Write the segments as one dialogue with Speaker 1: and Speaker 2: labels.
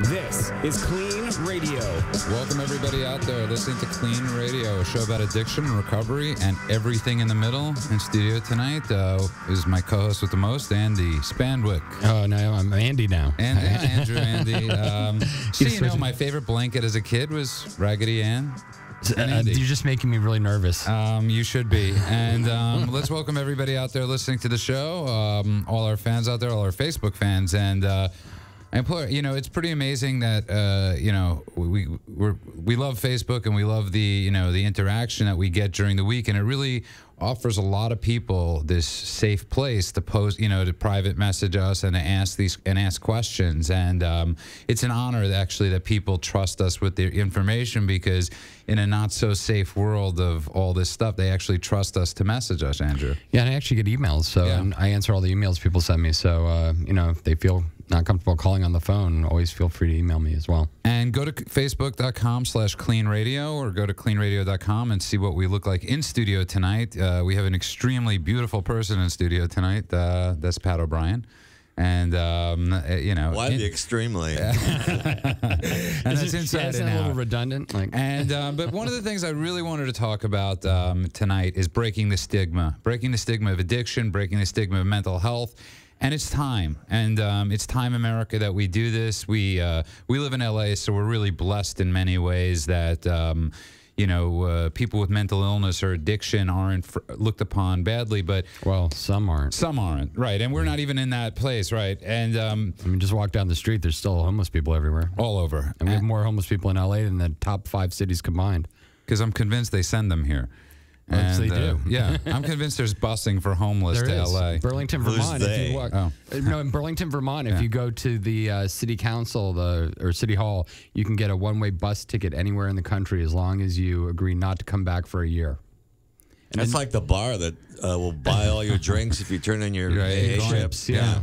Speaker 1: This is KLEAN Radio.
Speaker 2: Welcome, everybody out there listening to KLEAN Radio, a show about addiction, recovery, and everything in the middle. In studio tonight is my co-host with the most, Andy Spanwick.
Speaker 3: Oh, no, I'm Andy now.
Speaker 2: Andrew, Andy. So, you know, my favorite blanket as a kid was Raggedy Ann.
Speaker 3: You're just making me really nervous.
Speaker 2: You should be. And let's welcome everybody out there listening to the show, all our fans out there, all our Facebook fans, and you know, it's pretty amazing that you know, we love Facebook and we love the the interaction that we get during the week, and it really offers a lot of people this safe place to post, to private message us and to ask questions. And it's an honor that people trust us with their information, because in a not so safe world of all this stuff, they actually trust us to message us, Andrew.
Speaker 3: Yeah, and I actually get emails, so and I answer all the emails people send me. So if they feel not comfortable calling on the phone, always feel free to email me as well.
Speaker 2: And go to facebook.com/KLEAN Radio, or go to KLEANradio.com and see what we look like in studio tonight. We have an extremely beautiful person in studio tonight. That's Pat O'Brien. And,
Speaker 4: why the extremely?
Speaker 2: And that's inside and out.
Speaker 3: A little redundant.
Speaker 2: But one of the things I really wanted to talk about tonight is breaking the stigma of addiction, breaking the stigma of mental health. And it's time, it's time, America, that we do this. We live in LA, so we're really blessed in many ways that people with mental illness or addiction aren't looked upon badly. But
Speaker 3: some aren't.
Speaker 2: Some aren't, right? And we're not even in that place, right? And
Speaker 3: just walk down the street. There's still homeless people everywhere,
Speaker 2: all over,
Speaker 3: and we have more homeless people in LA than the top 5 cities combined.
Speaker 2: Because I'm convinced they send them here.
Speaker 3: And,
Speaker 2: they do. Yeah, I'm convinced there's busing for homeless to LA.
Speaker 3: Burlington, Vermont. If you walk, in Burlington, Vermont, if you go to the city council or city hall, you can get a one-way bus ticket anywhere in the country as long as you agree not to come back for a year.
Speaker 4: And that's like the bar that will buy all your drinks if you turn in your AA chips.
Speaker 3: Yeah.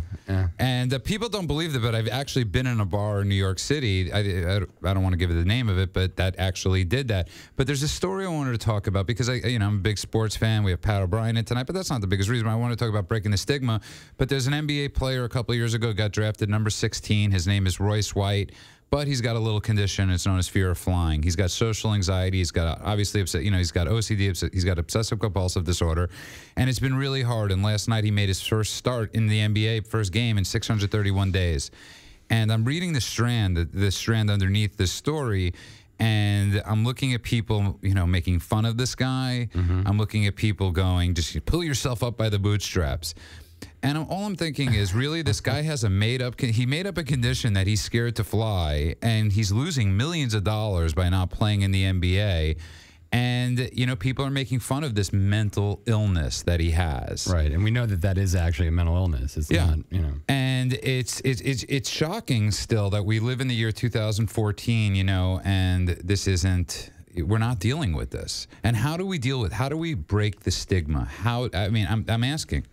Speaker 2: And people don't believe that, but I've actually been in a bar in New York City. I don't want to give it the name of it, but that actually did that. But there's a story I wanted to talk about, because I'm a big sports fan. We have Pat O'Brien in tonight, but that's not the biggest reason. I want to talk about breaking the stigma. But there's an NBA player a couple of years ago, got drafted number 16. His name is Royce White. But he's got a little condition. It's known as fear of flying. He's got social anxiety. He's got obviously he's got OCD. He's got obsessive compulsive disorder, and it's been really hard. And last night he made his first start in the NBA, first game in 631 days. And I'm reading the strand underneath this story, and I'm looking at people, making fun of this guy. I'm looking at people going, just pull yourself up by the bootstraps. And all I'm thinking is, really, this guy has he made up a condition that he's scared to fly, and he's losing millions of dollars by not playing in the NBA. And, people are making fun of this mental illness that he has.
Speaker 3: Right, and we know that is actually a mental illness. It's not,
Speaker 2: And it's shocking still that we live in the year 2014, and this isn't... We're not dealing with this. And how do we break the stigma? I'm asking.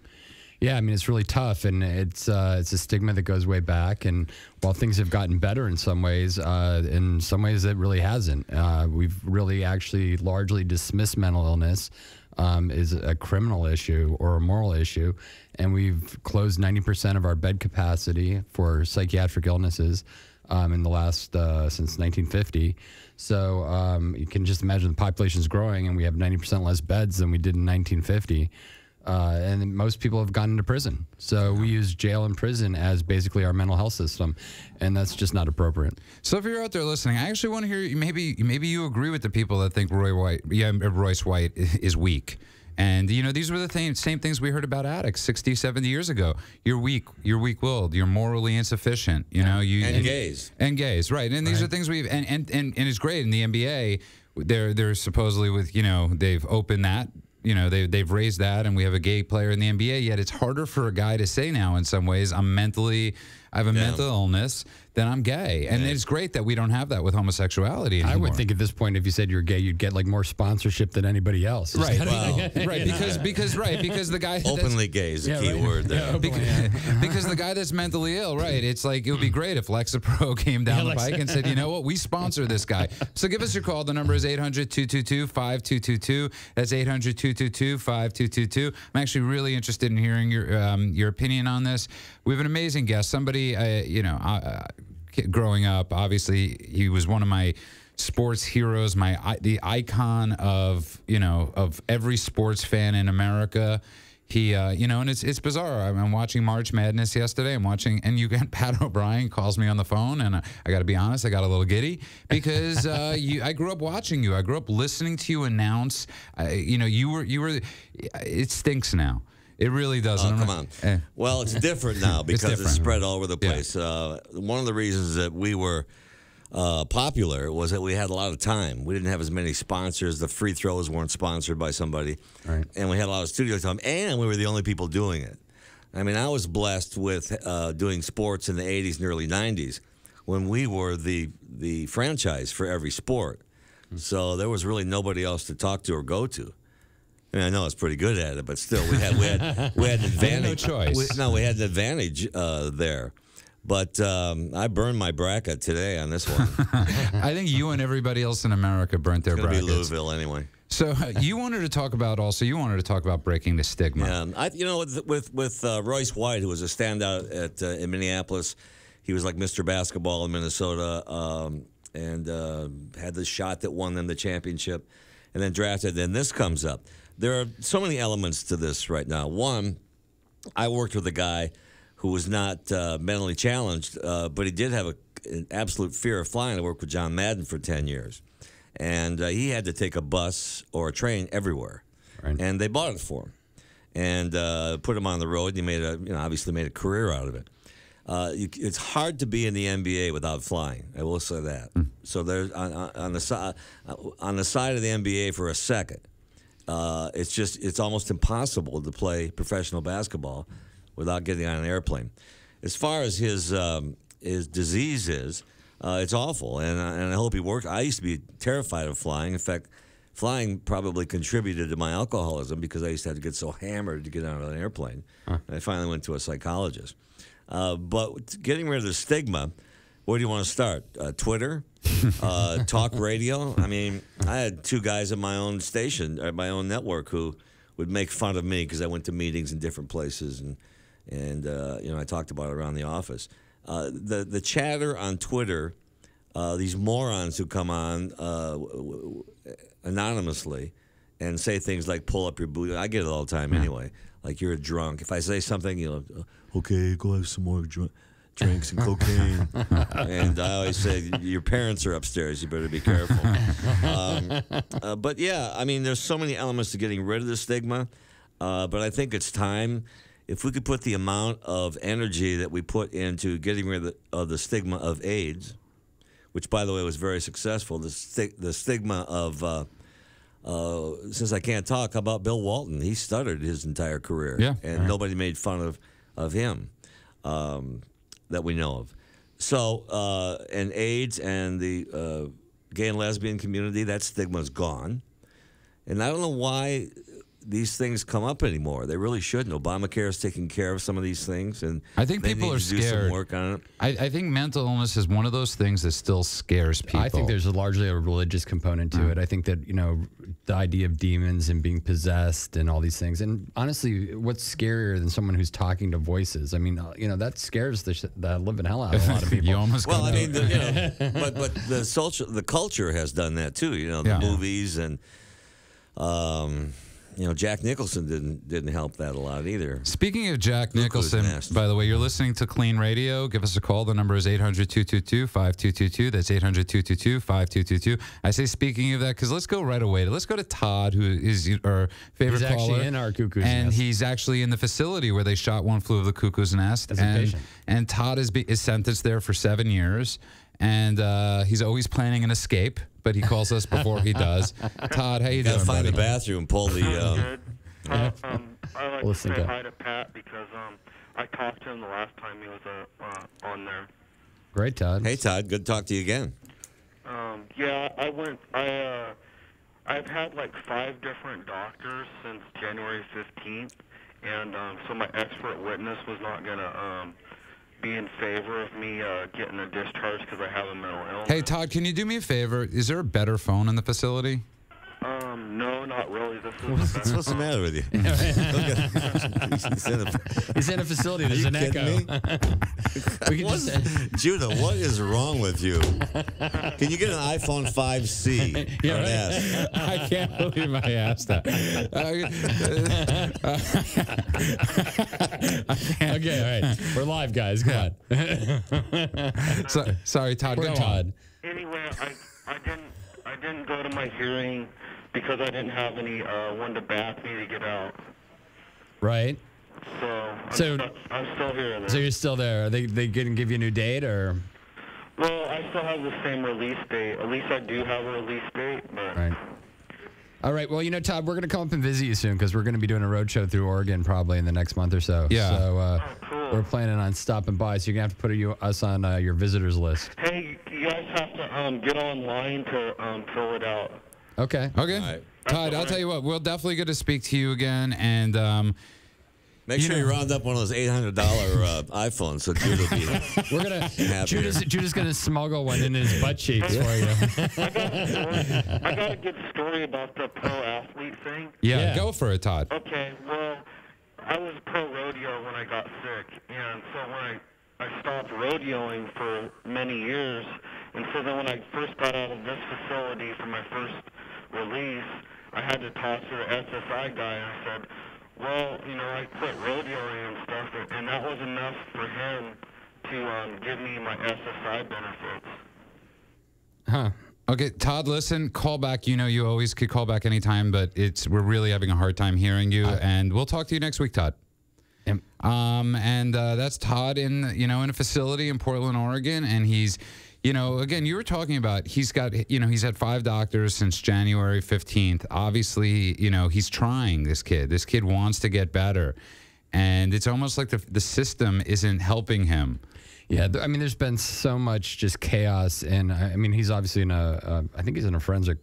Speaker 3: Yeah, it's really tough, and it's a stigma that goes way back. And while things have gotten better in some ways it really hasn't. We've really actually largely dismissed mental illness as a criminal issue or a moral issue, and we've closed 90% of our bed capacity for psychiatric illnesses in the last since 1950. So you can just imagine the population's growing, and we have 90% less beds than we did in 1950. And most people have gone into prison. So we use jail and prison as basically our mental health system, and that's just not appropriate.
Speaker 2: So if you're out there listening, I actually want to hear, maybe you agree with the people that think Royce White is weak. And, these were the same things we heard about addicts 60, 70 years ago. You're weak. You're weak-willed. You're morally insufficient. And
Speaker 4: gays.
Speaker 2: And gays, right. And these are things and it's great. In the NBA, they're supposedly they've opened that. They've raised that, and we have a gay player in the NBA, yet it's harder for a guy to say now in some ways, I have a mental illness, then I'm gay. And it's great that we don't have that with homosexuality anymore.
Speaker 3: I would think at this point, if you said you're gay, you'd get more sponsorship than anybody else.
Speaker 2: Right. Because the guy
Speaker 4: openly gay is a key word there.
Speaker 2: Because the guy that's mentally ill, right? It's like, it would be great if Lexapro came down the bike and said, you know what, we sponsor this guy. So give us your call. The number is 800-222-5222. That's 800-222-5222. I'm actually really interested in hearing your opinion on this. We have an amazing guest, somebody, growing up. Obviously, he was one of my sports heroes, the icon of of every sports fan in America. He, and it's bizarre. I'm watching March Madness yesterday. I'm watching, and Pat O'Brien calls me on the phone, and I got to be honest, I got a little giddy because I grew up watching you. I grew up listening to you announce. You were. It stinks now. It really does.
Speaker 4: Oh, come on. Well, it's different now because it's spread all over the place. Yeah. One of the reasons that we were popular was that we had a lot of time. We didn't have as many sponsors. The free throws weren't sponsored by somebody.
Speaker 3: Right.
Speaker 4: And we had a lot of studio time, and we were the only people doing it. I mean, I was blessed with doing sports in the 80s and early 90s when we were the franchise for every sport. So there was really nobody else to talk to or go to. I mean, I know I was pretty good at it, but still, we had an advantage.
Speaker 2: No choice.
Speaker 4: We had an advantage there. But I burned my bracket today on this one.
Speaker 2: I think you and everybody else in America burnt their brackets.
Speaker 4: It's going to be Louisville anyway.
Speaker 2: So you wanted to talk about breaking the stigma.
Speaker 4: Yeah, with Royce White, who was a standout in Minneapolis, he was like Mr. Basketball in Minnesota, and had the shot that won them the championship, and then drafted. Then this comes up. There are so many elements to this right now. One, I worked with a guy who was not mentally challenged, but he did have an absolute fear of flying. I worked with John Madden for 10 years. And he had to take a bus or a train everywhere. Right. And they bought it for him and put him on the road. And he obviously made a career out of it. It's hard to be in the NBA without flying. I will say that. So there's on the side of the NBA for a second, it's almost impossible to play professional basketball without getting on an airplane. As far as his disease is, it's awful, and I hope he works. I used to be terrified of flying. In fact, flying probably contributed to my alcoholism because I used to have to get so hammered to get on an airplane. And I finally went to a psychologist. But getting rid of the stigma, where do you want to start? Twitter? Talk radio? I mean, I had two guys at my own station, at my own network, who would make fun of me because I went to meetings in different places and I talked about it around the office. The chatter on Twitter, these morons who come on anonymously and say things like "pull up your boot." I get it all the time anyway. Like you're a drunk. If I say something, okay, go have some more drinks and cocaine. And I always say, your parents are upstairs. You better be careful. But yeah, I mean, there's so many elements to getting rid of the stigma. But I think it's time. If we could put the amount of energy that we put into getting rid of the stigma of AIDS, which, by the way, was very successful, the stigma of, since I can't talk, how about Bill Walton? He stuttered his entire career.
Speaker 2: Yeah.
Speaker 4: And nobody made fun of him that we know of. So, and AIDS and the gay and lesbian community, that stigma's gone. And I don't know why these things come up anymore. They really shouldn't. Obamacare is taking care of some of these things, and
Speaker 2: I think people are scared.
Speaker 4: Do some work on it.
Speaker 2: I think mental illness is one of those things that still scares people.
Speaker 3: I think there's largely a religious component to it. I think that the idea of demons and being possessed and all these things. And honestly, what's scarier than someone who's talking to voices? I mean, that scares the living hell out of a lot of people.
Speaker 2: You almost
Speaker 4: but the culture has done that too. The movies and. Jack Nicholson didn't help that a lot either.
Speaker 2: Speaking of Jack Nicholson, by the way, you're listening to KLEAN Radio. Give us a call. The number is 800-222-5222. That's 800-222-5222. I say speaking of that because let's go right away. Let's go to Todd, who is our favorite caller.
Speaker 3: He's actually in our cuckoo's nest.
Speaker 2: And he's actually in the facility where they shot One Flew Over the Cuckoo's Nest.
Speaker 3: As a patient.
Speaker 2: And Todd is sentenced there for 7 years. And he's always planning an escape, but he calls us before he does. Todd, how you doing,
Speaker 4: find
Speaker 2: buddy?
Speaker 4: the bathroom, pull the...
Speaker 5: Good. I like to say hi to Pat because I talked to him the last time he was on there.
Speaker 3: Great, Todd.
Speaker 4: Hey, Todd. Good to talk to you again.
Speaker 5: I've had like 5 different doctors since January 15th, and so my expert witness was not going to... be in favor of me getting a discharge because I have a mental illness.
Speaker 2: Hey, Todd, can you do me a favor? Is there a better phone in the facility?
Speaker 5: No, not really. This is the best.
Speaker 4: What's the matter with you?
Speaker 3: He's in a facility. There's an echo. We can just,
Speaker 4: Judah, what is wrong with you? Can you get an iPhone 5C?
Speaker 3: Yeah,
Speaker 4: Or an
Speaker 3: right.
Speaker 4: S?
Speaker 2: I can't believe I asked that.
Speaker 3: Okay, all right. We're live, guys. Come on.
Speaker 2: Sorry, Todd.
Speaker 3: Poor
Speaker 2: Go
Speaker 3: Todd.
Speaker 2: on.
Speaker 5: Anyway, I didn't go to my hearing because I didn't have any one to back me to get out.
Speaker 3: Right.
Speaker 5: So I'm still here. Then.
Speaker 3: So you're still there. Are they going to give you a new date or?
Speaker 5: Well, I still have the same release date. At least I do have a release date. But
Speaker 3: Right. All right. Well, Todd, we're going to come up and visit you soon because we're going to be doing a road show through Oregon probably in the next month or so.
Speaker 2: Yeah.
Speaker 3: So
Speaker 5: cool.
Speaker 3: we're planning on stopping by. So you're going to have to put us on your visitors list.
Speaker 5: Hey, you guys have to get online to fill it out.
Speaker 3: Okay.
Speaker 2: Okay.
Speaker 4: All right.
Speaker 2: Todd, I'll tell you what. We'll definitely get to speak to you again, and
Speaker 4: Make sure you round up one of those $800 iPhones so Judah will be
Speaker 3: We're gonna
Speaker 4: happier.
Speaker 3: Judah's gonna smuggle one in his butt cheeks for you.
Speaker 5: I got a good story about the pro athlete thing.
Speaker 2: yeah,
Speaker 3: Yeah.
Speaker 2: go for it, Todd.
Speaker 5: Okay, well, I was pro rodeo when I got sick, and so when I stopped rodeoing for many years, and so then when I first got out of this facility for my first release, I had to talk to the SSI guy, and I said, well, I quit rodeoing and stuff, and that was enough for him to give me my SSI benefits.
Speaker 3: Huh.
Speaker 2: Okay, Todd, listen, call back. You always could call back anytime, but we're really having a hard time hearing you, and we'll talk to you next week, Todd.
Speaker 3: Yep.
Speaker 2: And that's Todd in a facility in Portland, Oregon, and he's, again, you were talking about he's had 5 doctors since January 15th. Obviously, he's trying, this kid. This kid wants to get better, and it's almost like the system isn't helping him.
Speaker 3: Yeah, I mean, there's been so much just chaos, and I mean, he's obviously I think he's in a forensic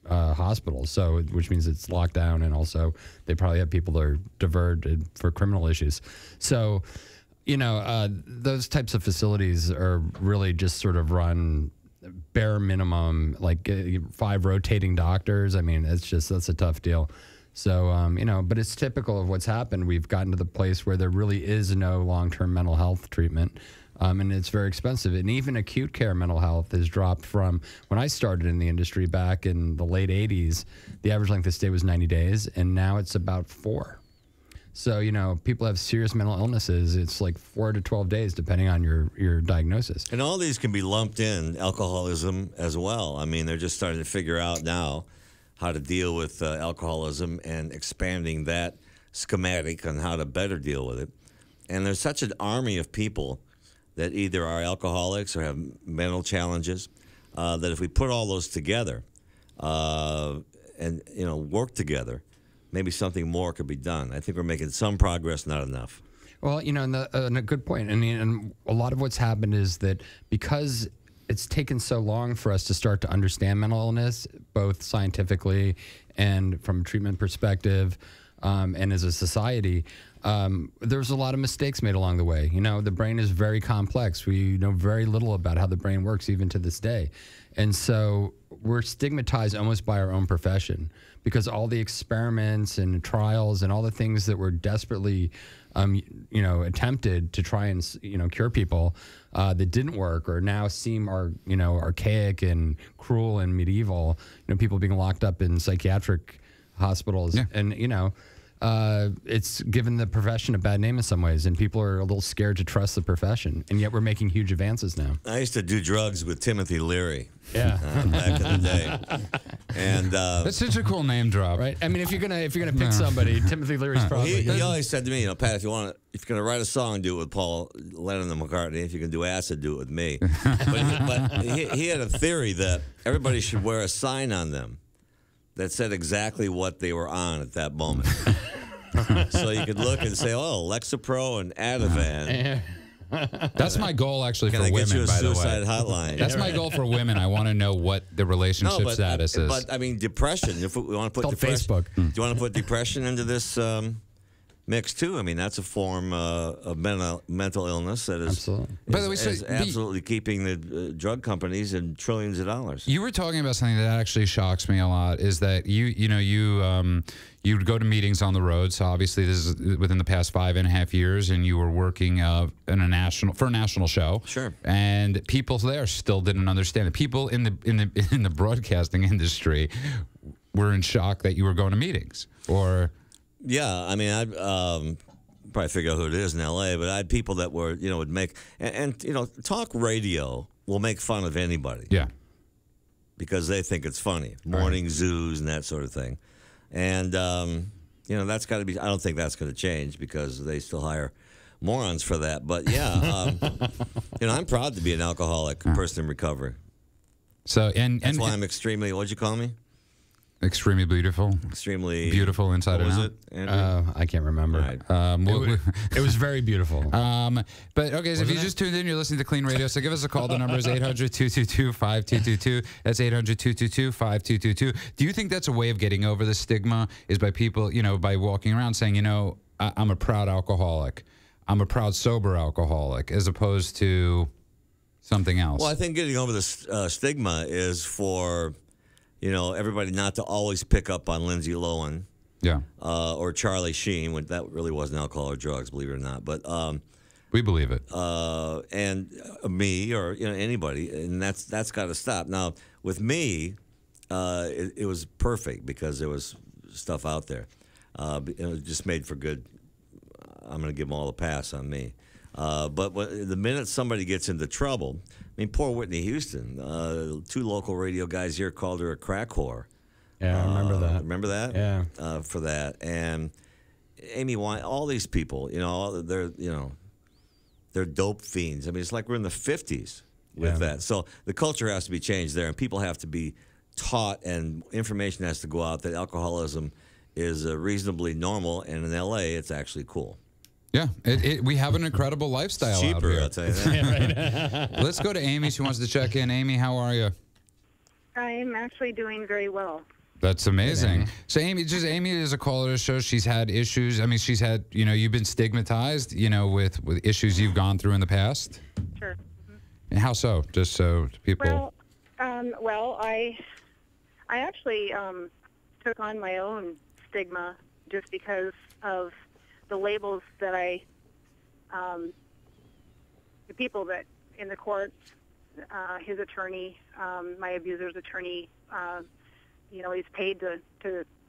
Speaker 3: hospital, so which means it's locked down, and also they probably have people that are diverted for criminal issues. So, those types of facilities are really just sort of run bare minimum, like 5 rotating doctors. I mean, that's a tough deal. So, but it's typical of what's happened. We've gotten to the place where there really is no long-term mental health treatment. And it's very expensive. And even acute care mental health has dropped from when I started in the industry back in the late 80s, the average length of stay was 90 days, and now it's about 4. So, people have serious mental illnesses. It's like 4 to 12 days, depending on your diagnosis.
Speaker 4: And all these can be lumped in alcoholism as well. I mean, they're just starting to figure out now how to deal with alcoholism and expanding that schematic on how to better deal with it. And there's such an army of people that either are alcoholics or have mental challenges, that if we put all those together and work together, maybe something more could be done. I think we're making some progress, not enough.
Speaker 3: Well, and a good point. I mean, and a lot of what's happened is that because it's taken so long for us to start to understand mental illness, both scientifically and from a treatment perspective, and as a society, there's a lot of mistakes made along the way. The brain is very complex. We know very little about how the brain works even to this day. And so we're stigmatized almost by our own profession because all the experiments and trials and all the things that were desperately, attempted to try and, cure people that didn't work or now seem archaic and cruel and medieval, people being locked up in psychiatric hospitals.
Speaker 2: Yeah.
Speaker 3: And, it's given the profession a bad name in some ways, and people are a little scared to trust the profession, and yet we're making huge advances now.
Speaker 4: I used to do drugs with Timothy Leary
Speaker 3: Yeah.
Speaker 4: back in the day. And
Speaker 2: That's such a cool name drop.
Speaker 3: Right. I mean, if you're gonna pick somebody, Timothy Leary's probably.
Speaker 4: he always said to me, Pat, if you're gonna write a song, do it with Paul Lennon and McCartney. If you can do acid, do it with me. But he had a theory that everybody should wear a sign on them that said exactly what they were on at that moment. So you could look and say, oh, Lexapro and Ativan.
Speaker 2: That's my goal, actually,
Speaker 4: Can
Speaker 2: for
Speaker 4: I get you
Speaker 2: women,
Speaker 4: a
Speaker 2: by the way.
Speaker 4: suicide hotline?
Speaker 2: That's my goal for women. I want to know what the relationship status is.
Speaker 4: But I mean, depression. If we want to put
Speaker 3: Called
Speaker 4: depression,
Speaker 3: Facebook.
Speaker 4: do you want to put depression into this mix too. I mean, that's a form of mental illness that is,
Speaker 3: Absolutely.
Speaker 2: By the way,
Speaker 4: is absolutely keeping the drug companies in trillions of dollars.
Speaker 2: You were talking about something that actually shocks me a lot. Is that you would go to meetings on the road. So obviously, this is within the past 5.5 years, and you were working for a national show.
Speaker 4: Sure.
Speaker 2: And people there still didn't understand it. People in the broadcasting industry were in shock that you were going to meetings. Or
Speaker 4: yeah, I mean, I'd probably figure out who it is in L.A., but I had people that were, would make and talk radio will make fun of anybody.
Speaker 2: Yeah.
Speaker 4: Because they think it's funny. Morning zoos and that sort of thing. And, that's got to be, I don't think that's going to change because they still hire morons for that. But, yeah, I'm proud to be an alcoholic person in recovery.
Speaker 2: So,
Speaker 4: that's why I'm extremely, what'd you call me?
Speaker 2: Extremely beautiful.
Speaker 4: Extremely
Speaker 2: beautiful inside and out.
Speaker 4: What was it, Andrew?
Speaker 3: I can't remember.
Speaker 2: Right.
Speaker 3: It was very beautiful.
Speaker 2: But okay, so if you just tuned in, you're listening to Clean Radio. So give us a call. The number is 800-222-5222. That's 800-222-5222. Do you think that's a way of getting over the stigma? Is by people, by walking around saying, I'm a proud alcoholic, I'm a proud sober alcoholic, as opposed to something else?
Speaker 4: Well, I think getting over the stigma is for everybody not to always pick up on Lindsay Lohan,
Speaker 2: yeah,
Speaker 4: or Charlie Sheen. When that really wasn't alcohol or drugs, believe it or not. But
Speaker 2: we believe it.
Speaker 4: And me or anybody, and that's got to stop. Now with me, it was perfect because there was stuff out there. It was just made for good. I'm going to give them all a pass on me. But the minute somebody gets into trouble, I mean, poor Whitney Houston, 2 local radio guys here called her a crack whore.
Speaker 3: Yeah, I remember that.
Speaker 4: Remember that?
Speaker 3: Yeah.
Speaker 4: For that. And Amy Wine, all these people, they're dope fiends. I mean, it's like we're in the 50s with that. So the culture has to be changed there, and people have to be taught, and information has to go out that alcoholism is reasonably normal, and in L.A., it's actually cool.
Speaker 2: Yeah, we have an incredible lifestyle
Speaker 4: Cheaper,
Speaker 2: out here.
Speaker 4: I'll tell you that.
Speaker 2: Let's go to Amy. She wants to check in. Amy, how are you?
Speaker 6: I'm actually doing very well.
Speaker 2: That's amazing. So Amy is a caller to the show. She's had issues. I mean, she's had, you've been stigmatized, with issues you've gone through in the past.
Speaker 6: Sure.
Speaker 2: And how so? Just so people.
Speaker 6: Well, I actually took on my own stigma just because of the labels that the people that in the courts, his attorney, my abuser's attorney, he's paid to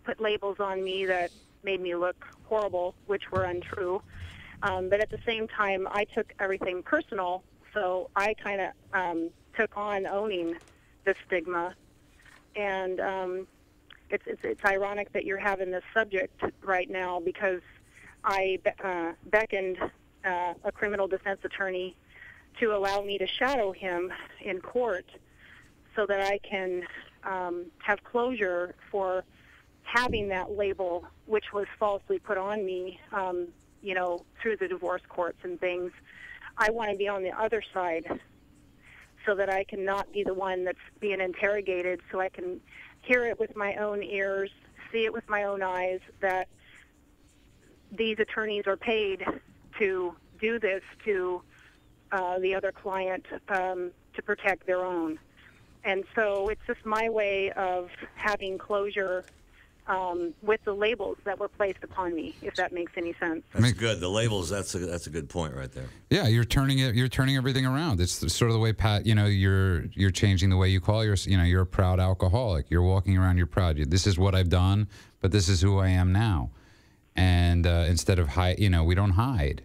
Speaker 6: put labels on me that made me look horrible, which were untrue. But at the same time, I took everything personal, so I kind of took on owning the stigma. And it's ironic that you're having this subject right now because I beckoned a criminal defense attorney to allow me to shadow him in court so that I can have closure for having that label, which was falsely put on me, through the divorce courts and things. I want to be on the other side so that I can not be the one that's being interrogated, so I can hear it with my own ears, see it with my own eyes, that these attorneys are paid to do this to the other client to protect their own. And so it's just my way of having closure with the labels that were placed upon me, if that makes any sense.
Speaker 4: That's good. The labels, that's a good point right there.
Speaker 2: Yeah, you're turning everything around. It's sort of the way Pat, you're changing the way you call you're a proud alcoholic. You're walking around, you're proud. This is what I've done, but this is who I am now. And instead of hide, we don't hide.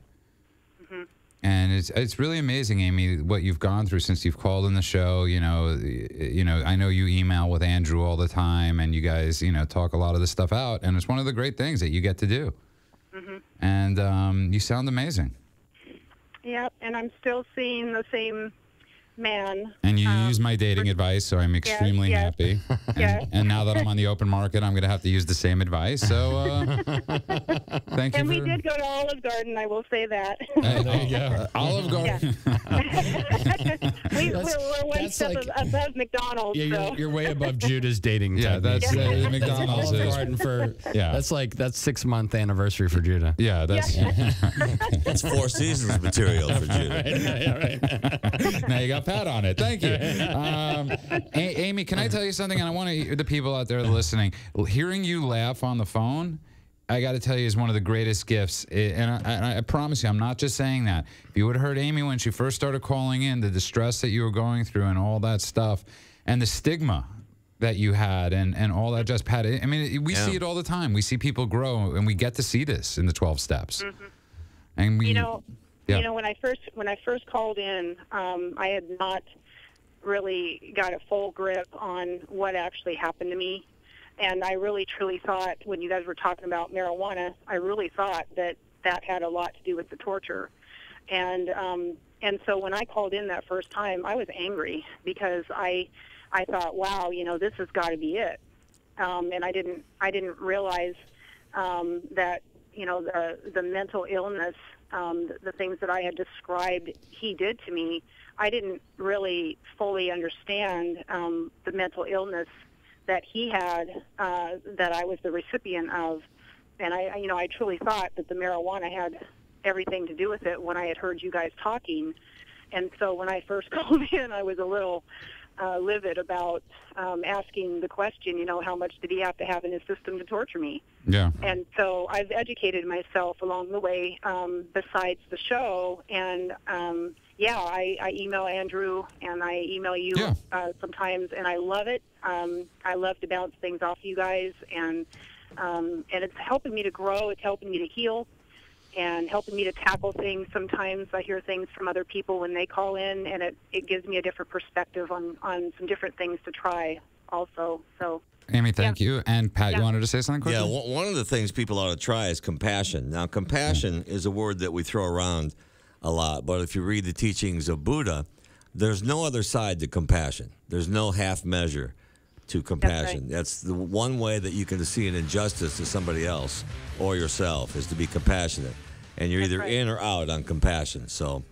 Speaker 2: Mm-hmm. And it's really amazing, Amy, what you've gone through since you've called in the show. I know you email with Andrew all the time, and you guys, talk a lot of this stuff out. And it's one of the great things that you get to do. Mm-hmm. And you sound amazing.
Speaker 6: Yeah, and I'm still seeing the same man.
Speaker 2: And you use my dating advice, so I'm extremely happy.
Speaker 6: Yes.
Speaker 2: And now that I'm on the open market, I'm going to have to use the same advice. So thank you.
Speaker 6: And we did go to Olive Garden, I will say that.
Speaker 3: There you go.
Speaker 2: Olive Garden.
Speaker 6: We're one step above McDonald's.
Speaker 3: Yeah,
Speaker 6: so.
Speaker 3: you're way above Judah's dating.
Speaker 2: Yeah, that's McDonald's.
Speaker 3: Olive
Speaker 2: is.
Speaker 3: Garden for
Speaker 2: Yeah.
Speaker 3: That's 6-month anniversaury for Judah.
Speaker 2: Yeah, that's.
Speaker 4: That's Four Seasons material for Judah.
Speaker 3: Right.
Speaker 2: Now you got Pat on it. Thank you. Amy, can I tell you something? And I want the people out there listening, hearing you laugh on the phone, I got to tell you, is one of the greatest gifts. And I promise you, I'm not just saying that. If you would have heard Amy when she first started calling in, the distress that you were going through and all that stuff, and the stigma that you had and all that, just Pat, I mean, we see it all the time. We see people grow, and we get to see this in the 12 steps.
Speaker 6: Mm-hmm.
Speaker 2: And we,
Speaker 6: you know, when I first called in, I had not really got a full grip on what actually happened to me. And I really, truly thought, when you guys were talking about marijuana, I really thought that had a lot to do with the torture. And so when I called in that first time, I was angry because I thought, wow, this has got to be it. And I didn't realize that, the mental illness, the things that I had described he did to me, I didn't really fully understand the mental illness that he had, that I was the recipient of. And I truly thought that the marijuana had everything to do with it when I had heard you guys talking. And so when I first called in, I was a little livid about asking the question, how much did he have to have in his system to torture me?
Speaker 2: Yeah.
Speaker 6: And so I've educated myself along the way, besides the show. And, I email Andrew and I email you sometimes, and I love it. I love to bounce things off you guys, and it's helping me to grow. It's helping me to heal and helping me to tackle things. Sometimes I hear things from other people when they call in, and it gives me a different perspective on some different things to try also. So,
Speaker 2: Amy, thank you. And Pat, you wanted to say something quickly?
Speaker 4: Yeah, one of the things people ought to try is compassion. Now, compassion is a word that we throw around a lot, but if you read the teachings of Buddha, there's no other side to compassion. There's no half measure to compassion. That's the one way that you can see an injustice to somebody else or yourself, is to be compassionate. And you're either in or out on compassion. So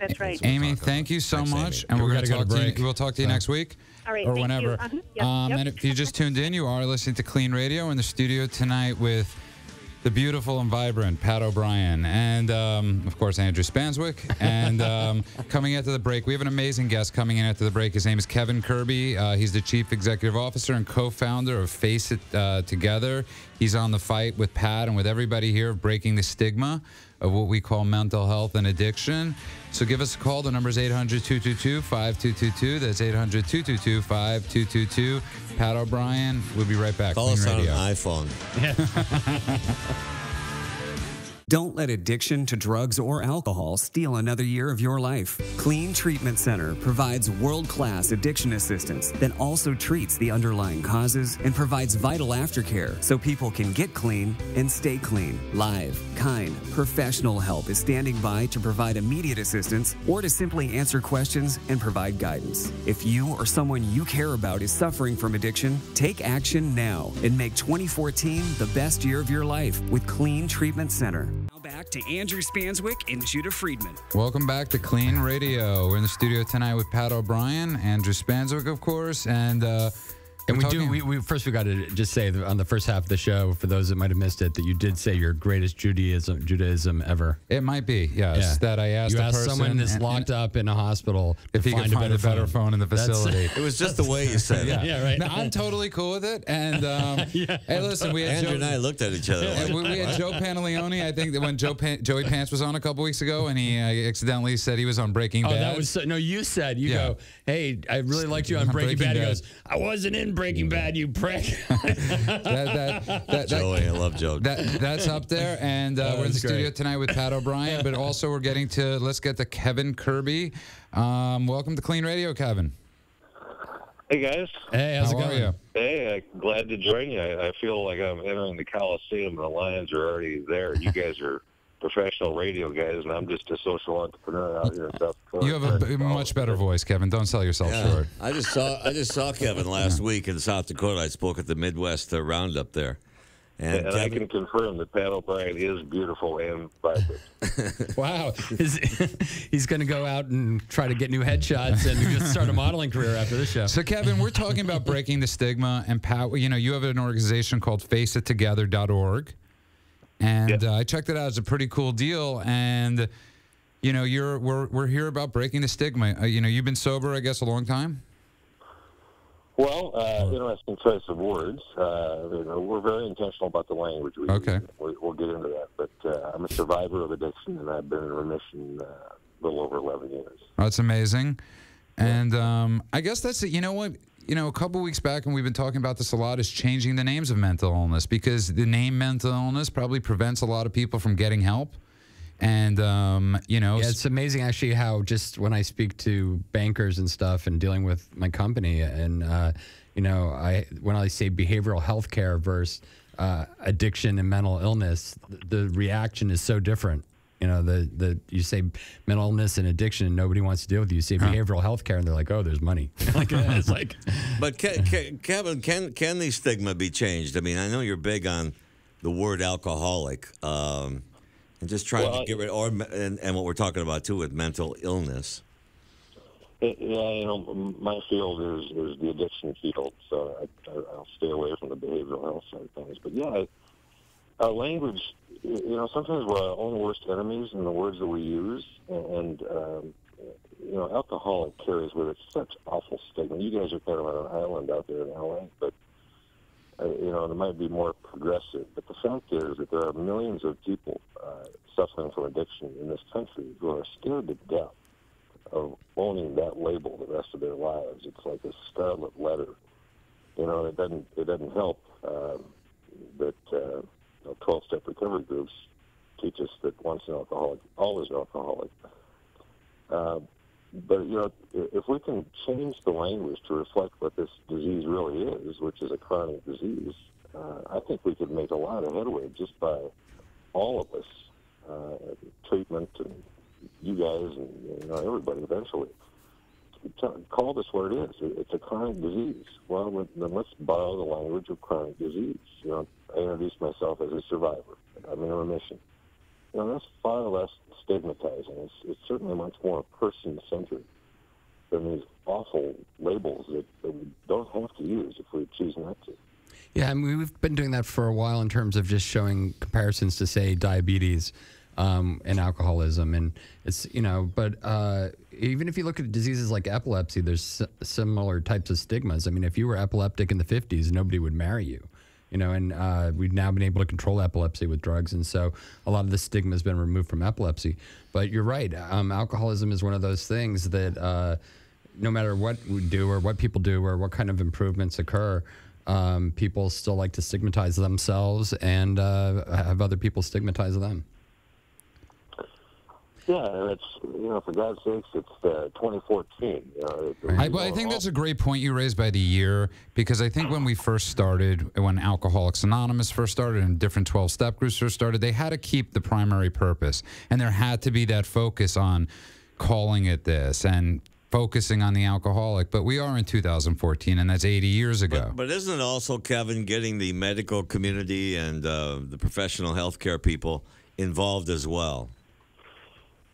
Speaker 6: that's right.
Speaker 2: Amy, thank you so much.
Speaker 4: Amy.
Speaker 2: And we're going to
Speaker 3: go to
Speaker 2: talk to
Speaker 3: break.
Speaker 2: you. We'll talk to you next week.
Speaker 6: All right,
Speaker 2: or
Speaker 6: thank
Speaker 2: whenever.
Speaker 6: you.
Speaker 2: And if you just tuned in, you are listening to KLEAN Radio in the studio tonight with the beautiful and vibrant Pat O'Brien and, of course, Andrew Spanswick. And coming after the break, we have an amazing guest coming in after the break. His name is Kevin Kirby. He's the Chief Executive Officer and co-founder of Face It Together. He's on the fight with Pat and with everybody here of breaking the stigma of what we call mental health and addiction. So give us a call. The number is 800-222-5222. That's 800-222-5222. Pat O'Brien. We'll be right back.
Speaker 4: Call us on
Speaker 2: Radio.
Speaker 4: an iPhone.
Speaker 1: Don't let addiction to drugs or alcohol steal another year of your life. KLEAN Treatment Center provides world-class addiction assistance that also treats the underlying causes and provides vital aftercare so people can get clean and stay clean. Live, kind, professional help is standing by to provide immediate assistance or to simply answer questions and provide guidance. If you or someone you care about is suffering from addiction, take action now and make 2014 the best year of your life with KLEAN Treatment Center. Now back to Andrew Spanswick and Judah Friedman.
Speaker 2: Welcome back to KLEAN Radio. We're in the studio tonight with Pat O'Brien, Andrew Spanswick, of course, and
Speaker 3: we got to just say that on the first half of the show, for those that might have missed it, that you did say your greatest Judaism ever.
Speaker 2: It might be, yes.
Speaker 3: Yeah.
Speaker 2: That I asked
Speaker 3: you
Speaker 2: a
Speaker 3: asked
Speaker 2: person
Speaker 3: someone that's locked up in a hospital
Speaker 2: if he could find a better phone in the facility.
Speaker 4: It was just the way you said it.
Speaker 3: Yeah, right.
Speaker 2: No, I'm totally cool with it. And hey, listen, we had
Speaker 4: Andrew and I looked at each other like,
Speaker 2: we had Joe Pantaleone. I think that when Joey Pants was on a couple weeks ago, and he accidentally said he was on Breaking Bad.
Speaker 3: That was you said go, hey, I really liked you on Breaking Bad. He goes, I wasn't in Breaking Bad, you prick.
Speaker 4: Joey, I love Joe.
Speaker 2: That's up there, and we're in the studio tonight with Pat O'Brien, but also let's get to Kevin Kirby. Welcome to KLEAN Radio, Kevin.
Speaker 7: Hey, guys.
Speaker 3: Hey, how's it going?
Speaker 2: How are you?
Speaker 7: Hey, glad to join you. I feel like I'm entering the Coliseum and the Lions are already there. You guys are professional radio guys, and I'm just a social entrepreneur out here in South Dakota.
Speaker 2: You have a much better voice, Kevin. Don't sell yourself short.
Speaker 4: I just saw Kevin last week in South Dakota. I spoke at the Midwest Roundup there. And
Speaker 7: I can confirm that Pat O'Brien is beautiful and vibrant.
Speaker 3: Wow. He's going to go out and try to get new headshots and just start a modeling career after this show.
Speaker 2: So, Kevin, we're talking about breaking the stigma. And, Pat, you have an organization called faceittogether.org. And I checked it out. It's a pretty cool deal. And, we're here about breaking the stigma. You've been sober, I guess, a long time?
Speaker 7: Well, interesting choice of words. We're very intentional about the language we use. We'll get into that. But I'm a survivor of addiction, and I've been in remission a little over 11 years.
Speaker 2: That's amazing. And I guess that's it. You know what? A couple weeks back, and we've been talking about this a lot, is changing the names of mental illness, because the name mental illness probably prevents a lot of people from getting help. And,
Speaker 3: it's amazing actually how just when I speak to bankers and stuff and dealing with my company and, when I say behavioral health care versus addiction and mental illness, the reaction is so different. You say mental illness and addiction and nobody wants to deal with you. You say behavioral health care and they're like, oh, there's money. It's like.
Speaker 4: But Kevin, can the stigma be changed? I mean, I know you're big on the word alcoholic. And just trying to get rid and what we're talking about, too, with mental illness.
Speaker 7: My field is the addiction field, so I'll stay away from the behavioral health side of things. But, our language, sometimes we're our own worst enemies in the words that we use. And alcoholic carries with it such awful stigma. You guys are kind of on an island out there in L.A., but it might be more progressive, but the fact is that there are millions of people suffering from addiction in this country who are scared to death of owning that label the rest of their lives. It's like a scarlet letter. It doesn't help that 12-step recovery groups teach us that once an alcoholic, always an alcoholic. But, if we can change the language to reflect what this disease really is, which is a chronic disease, I think we could make a lot of headway just by all of us, treatment and you guys and everybody eventually. Call this what it is. It's a chronic disease. Well, then let's borrow the language of chronic disease. I introduced myself as a survivor. I'm in remission. That's far less stigmatizing. It's certainly much more person-centered than these awful labels that we don't have to use if we choose not to.
Speaker 3: Yeah, we've been doing that for a while in terms of just showing comparisons to, say, diabetes and alcoholism. And it's, but even if you look at diseases like epilepsy, there's similar types of stigmas. I mean, if you were epileptic in the 50s, nobody would marry you. And we've now been able to control epilepsy with drugs, and so a lot of the stigma has been removed from epilepsy. But you're right, alcoholism is one of those things that no matter what we do or what people do or what kind of improvements occur, people still like to stigmatize themselves and have other people stigmatize them.
Speaker 7: Yeah, and it's, for God's sakes, it's 2014.
Speaker 2: I think that's a great point you raised by the year, because I think when we first started, when Alcoholics Anonymous first started and different 12-step groups first started, they had to keep the primary purpose. And there had to be that focus on calling it this and focusing on the alcoholic. But we are in 2014, and that's 80 years ago.
Speaker 4: But isn't it also, Kevin, getting the medical community and the professional healthcare people involved as well?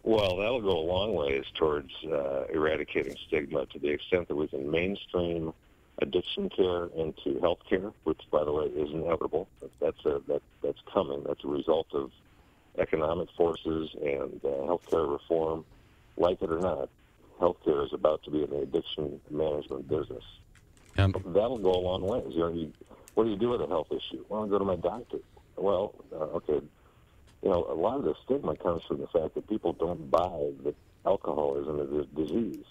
Speaker 7: Well, that'll go a long ways towards eradicating stigma to the extent that we can mainstream addiction care into health care, which, by the way, is inevitable. That's coming. That's a result of economic forces and healthcare reform. Like it or not, healthcare is about to be in the addiction management business. That'll go a long ways. What do you do with a health issue? Well, I go to my doctor. Well, okay. A lot of the stigma comes from the fact that people don't buy that alcoholism is a disease.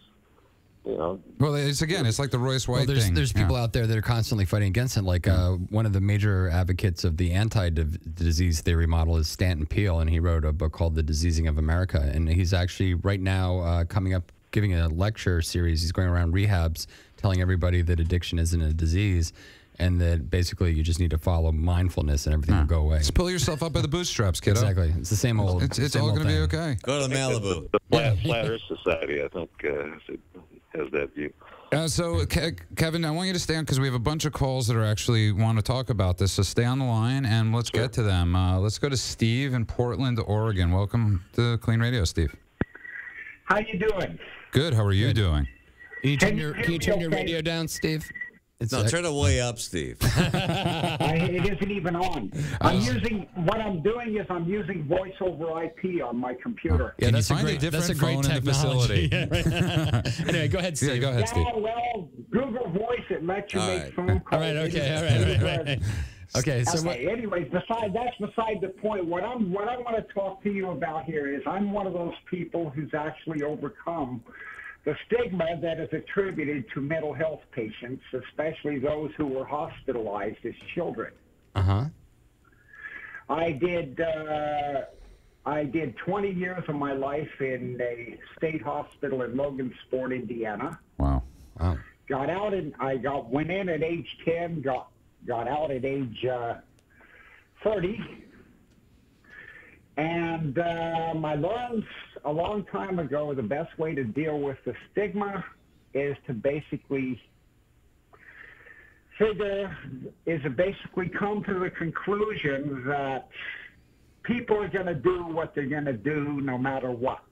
Speaker 7: Well,
Speaker 2: it's like the Royce White thing.
Speaker 3: There's people out there that are constantly fighting against it. Like one of the major advocates of the anti-disease theory model is Stanton Peele, and he wrote a book called The Diseasing of America. And he's actually right now coming up, giving a lecture series. He's going around rehabs telling everybody that addiction isn't a disease. and that basically you just need to follow mindfulness and everything will go away.
Speaker 2: Just pull yourself up by the bootstraps, kiddo.
Speaker 3: Exactly. It's the same old.
Speaker 2: It's all going to be okay.
Speaker 4: Go to Malibu.
Speaker 7: The Flat Earth Society, I think, has that view.
Speaker 2: So, Kevin, I want you to stay on because we have a bunch of calls that are actually want to talk about this. So stay on the line and let's get to them. Let's go to Steve in Portland, Oregon. Welcome to Clean Radio, Steve.
Speaker 8: How you doing?
Speaker 2: Good. How are you doing?
Speaker 3: Can you turn your radio down, Steve?
Speaker 4: No, turn it way up, Steve.
Speaker 8: It isn't even on. What I'm doing is I'm using voice over IP on my computer.
Speaker 2: Yeah, that's a great phone in the facility.
Speaker 3: Yeah, right. Anyway, go ahead, Steve.
Speaker 2: Yeah, go ahead, Steve.
Speaker 8: Yeah, well, Google Voice, it lets you make phone calls.
Speaker 3: All right, okay, all right. Okay, so
Speaker 8: anyways, that's beside the point. What I want to talk to you about here is I'm one of those people who's actually overcome the stigma that is attributed to mental health patients, especially those who were hospitalized as children. I did 20 years of my life in a state hospital in Logansport, Indiana.
Speaker 2: Wow.
Speaker 8: Got out and went in at age 10, got out at age 30. And I learned a long time ago the best way to deal with the stigma is to basically come to the conclusion that people are going to do what they're going to do no matter what.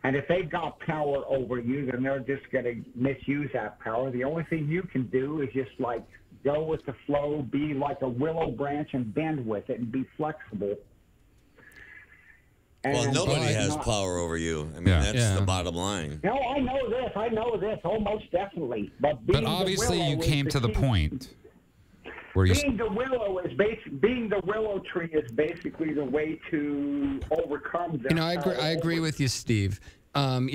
Speaker 8: And if they've got power over you, then they're just going to misuse that power. The only thing you can do is just like go with the flow, be like a willow branch and bend with it and be flexible.
Speaker 4: Well, nobody has power over you. I mean, that's the bottom line.
Speaker 8: No, I know this. Oh, most definitely. But
Speaker 2: obviously you came to the point where you...
Speaker 8: Being the willow tree is basically the way to overcome that.
Speaker 3: I agree with you, Steve. And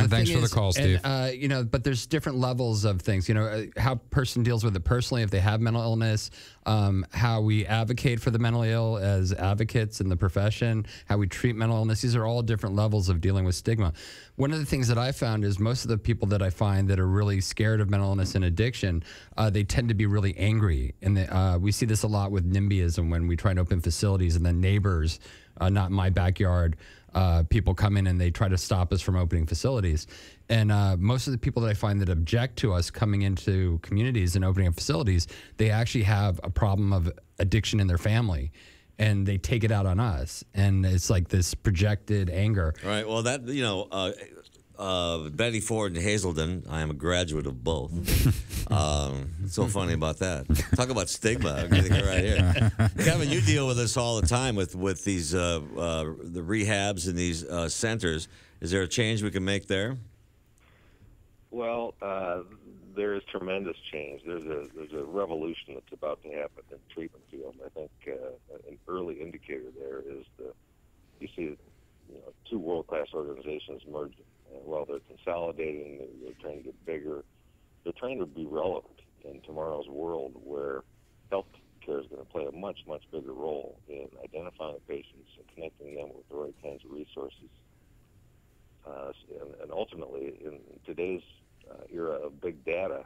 Speaker 2: thanks for the call, Steve.
Speaker 3: But there's different levels of things. How a person deals with it personally, if they have mental illness, how we advocate for the mentally ill as advocates in the profession, how we treat mental illness. These are all different levels of dealing with stigma. One of the things that I found is most of the people that I find that are really scared of mental illness and addiction, they tend to be really angry. And we see this a lot with NIMBYism when we try to open facilities and then neighbors, not in my backyard, people come in and they try to stop us from opening facilities. And most of the people that I find that object to us coming into communities and opening up facilities, they actually have a problem of addiction in their family. And they take it out on us. And it's like this projected anger.
Speaker 4: Right. Well, that, Betty Ford and Hazelden, I am a graduate of both. It's so funny about that. Talk about stigma. I'm getting it right here. Kevin, you deal with this all the time with these the rehabs and these centers. Is there a change we can make there?
Speaker 7: Well, there is tremendous change. There's a revolution that's about to happen in the treatment field. I think an early indicator there is you see two world-class organizations merging. While they're consolidating, they're trying to get bigger. They're trying to be relevant in tomorrow's world where health care is going to play a much, much bigger role in identifying patients and connecting them with the right kinds of resources. And ultimately, in today's era of big data,